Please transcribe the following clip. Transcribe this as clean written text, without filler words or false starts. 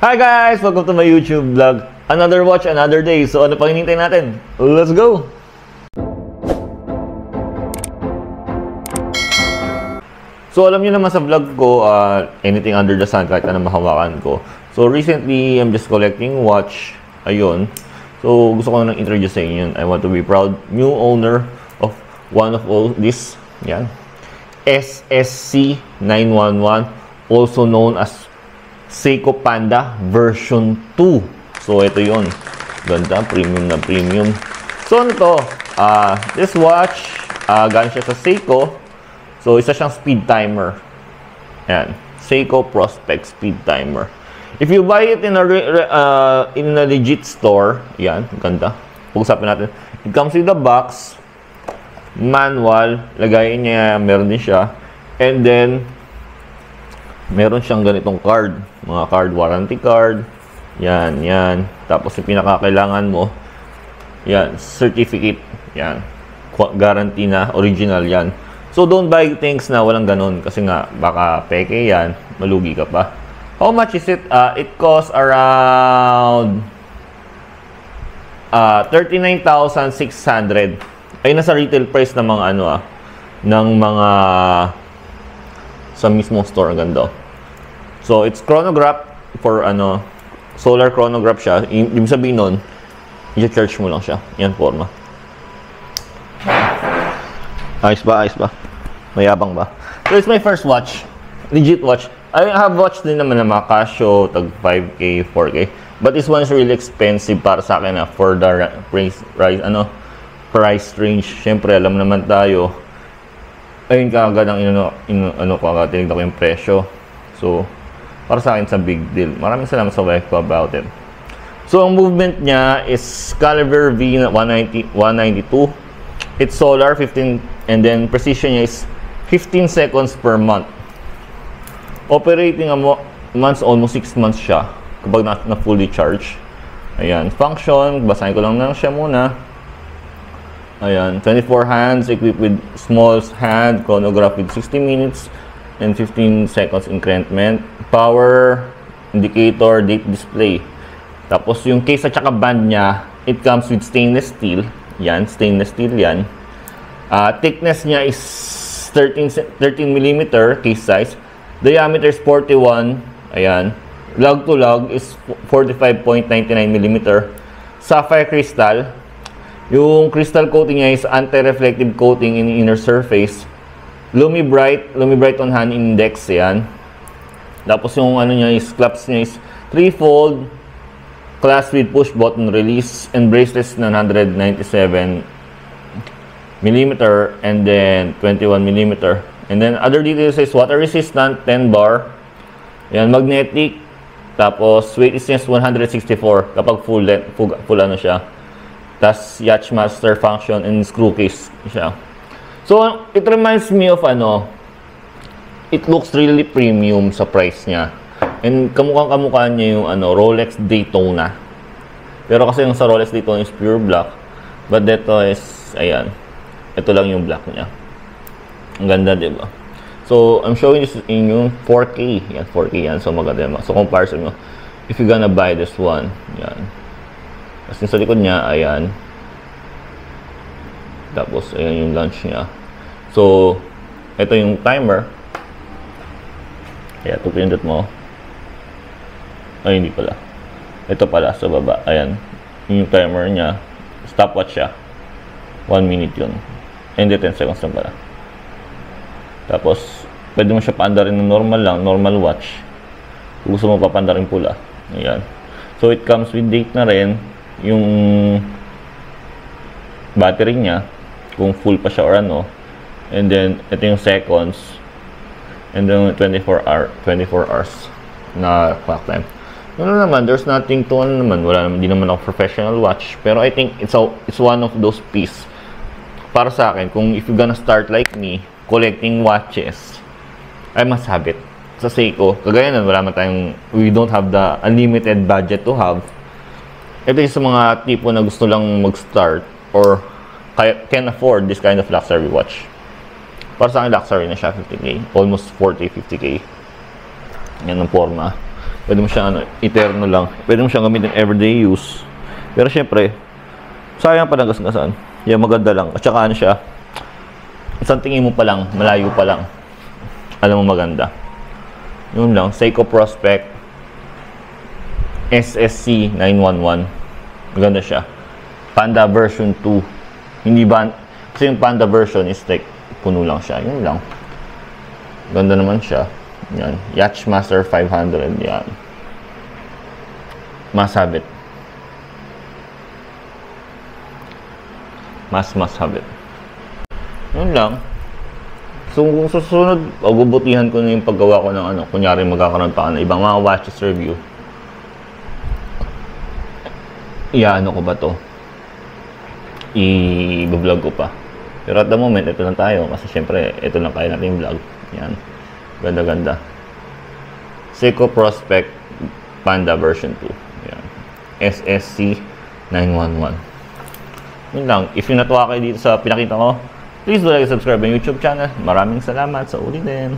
Hi guys! Welcome to my YouTube vlog. Another watch, another day. So ano pang hinihintay natin? Let's go! So alam niyo naman sa vlog ko, anything under the sun, kahit anong mahawakan ko. So recently, I'm just collecting watch. Ayun. So gusto ko nang introduce sa inyo. I want to be proud new owner of one of all this. Yan. SSC 911, also known as Seiko Panda version 2. So ito yon, ganda, premium na premium. So ano to, this watch galing siya sa Seiko. So isa siyang speed timer. Yan, Seiko Prospect speed timer. If you buy it in a legit store, yan, ganda. Pag-usapin natin, it comes with a box, manual, lagayin niya, meron din siya, and then meron siyang ganitong card, mga card, warranty card, yan. Tapos yung pinakakailangan mo, yan, certificate, yan, guarantee na, original yan. So don't buy things na walang ganun, kasi nga, baka peke yan, malugi ka pa. How much is it? It costs around 39,600. Ay nasa retail price ng mga ng mga sa mismong store, ganda. So it's chronograph for solar chronograph siya. Ibig sabihin nun, i-charge mo lang siya. Yan forma. Ayos ba? Mayabang ba? So it's my first watch. Legit watch. I have watched din naman ng mga Casio, tag 5K, 4K. But this one is really expensive para sa akin for the price range. Siyempre, alam naman tayo. Ayun kaagad ang tinignan ko yung presyo. So, para sa akin, sa big deal. Maraming salamat sa wife ko about it. So, ang movement niya is Caliber V192. It's solar, 15, and then precision niya is 15 seconds per month. Operating months, almost 6 months siya kapag na fully charged. Ayan, function, basahin ko lang siya muna. Ayan, 24 hands equipped with small hand chronograph with 60 minutes and 15 seconds increment. Power indicator, date display. Tapos yung case at saka band niya, it comes with stainless steel. Yan, stainless steel yan. Thickness niya is 13 mm case size. Diameter is 41. Ayan. Lug to lug is 45.99 mm. Sapphire crystal. Yung crystal coating niya is anti-reflective coating in inner surface. Lumibright on hand index, yan. Tapos yung niya is, clasp niya is 3-fold, clasp with push button release, and bracelets na 197 mm and then 21 mm. And then other details is water resistant, 10 bar. Yan, magnetic. Tapos weight is just 164 kapag full siya. Tas Yachtmaster function and screw case siya. So it reminds me of it looks really premium sa price niya. And kamukha niya yung Rolex Daytona. Pero kasi yung sa Rolex Daytona is pure black. But dito is ayan. Ito lang yung black niya. Ang ganda, diba? So I'm showing this in yung 4K. Yan, 4K yan. So maganda yan. So comparison mo. If you're gonna buy this one, yan. Kasi sa likod niya, ayan. Tapos, ayan yung launch niya. So, ito yung timer. Kaya, ito pinindot mo. Ay, hindi pala. Ito pala, sa baba. Ayan. Yung timer niya. Stopwatch siya. 1 minute yun. Hindi, 10 seconds lang pala. Tapos, pwede mo siya paandarin ng normal watch. Kung gusto mo papandarin pula. Ayan. So, it comes with date na rin. Yung battery niya, kung full pa siya or and then ito yung seconds, and then 24 hours na clock time. Naman, there's nothing to wala naman, di naman ako professional watch, pero I think it's one of those piece para sa akin. Kung if you're gonna start like me collecting watches, I must have it. Sa Seiko, kagaya nun, we don't have the unlimited budget to have. Ito yung sa mga tipo na gusto lang mag-start or can afford this kind of luxury watch. Para sa akin, luxury na siya, 50K. Almost 40, 50K. Yan ang forma. Pwede mo siyang eterno lang. Pwede mo siyang gamitin everyday use. Pero syempre, sayang pa ng gasgasan. Yan, maganda lang. At saka siya, isang tingin mo pa lang, malayo pa lang, alam mo maganda. Yun lang, Seiko Prospect SSC 911. Maganda siya. Panda version 2. Hindi ba, kasi yung Panda version is like, puno lang siya. Yun lang. Ganda naman siya. Yan. Yachtmaster 500. Yan. Must have it. Must have it. Yun lang. So, kung susunod, pagbubutihan ko na yung paggawa ko ng kunyari magkakaroon pa ng ibang mga watches review. Ko ba to? I-vlog ko pa. Pero at the moment, ito lang tayo. Kasi syempre, ito lang kaya natin yung vlog. Yan. Ganda-ganda. Seiko Prospect Panda version 2. Yan. SSC 911. Yun lang. If yung natuwa kayo dito sa pinakita ko, please do like and subscribe ang YouTube channel. Maraming salamat sa ulitin.